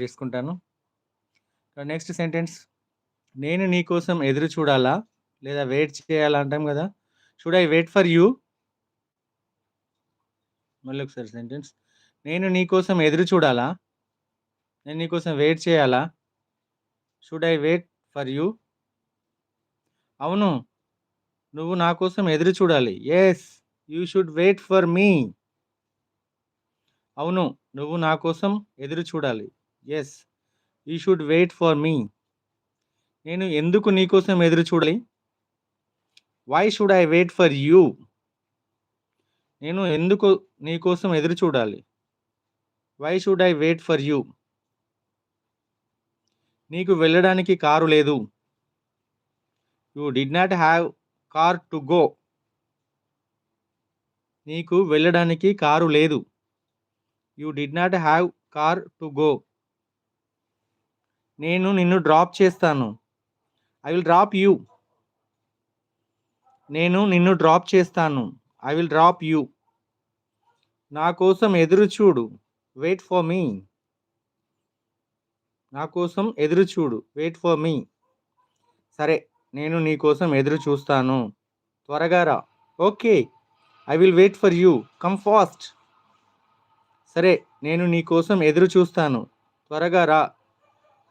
వేసుకుంటాను. Next sentence నేను నీ కోసం ఎదురు చూడాలా? లేదా వెయిట్ చేయాలా అంటాం గదా! Should I wait for you? మళ్ళొకసారి సెంటెన్స్ నేను నీ కోసం ఎదురు చూడాలా? నేను నీ కోసం వెయిట్ చేయాలా? Should I wait for you? అవును. నువ్వు నా కోసం ఎదురు చూడాలి. Yes! You should wait for me. అవును. నువ్వు నా కోసం ఎదురు చూడాలి. Yes! You should wait for me. నేను ఎందుకు నీ కోసం ఎదురు చూడాలి? Why should I wait for you? నేను ఎందుకు నీ కోసం ఎదురు చూడాలి? Why should I wait for you? నీకు వెళ్ళడానికి కారు లేదు. You did not have car to go. నీకు వెళ్ళడానికి కారు లేదు. You did not have car to go. నేను నిన్ను డ్రాప్ చేస్తాను. I will drop you. నేను నిన్ను డ్రాప్ చేస్తాను. I will drop you. నా కోసం ఎదురు చూడు. Wait for me. నా కోసం ఎదురు చూడు. Wait for me. సరే నేను నీ కోసం ఎదురు చూస్తాను. త్వరగా రా. Okay I will wait for you. Come fast. సరే నేను నీ కోసం ఎదురు చూస్తాను. త్వరగా రా.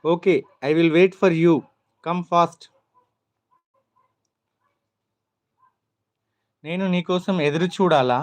Okay I will wait for you. Come fast. నేను నీ కోసం ఎదురు చూడాలా?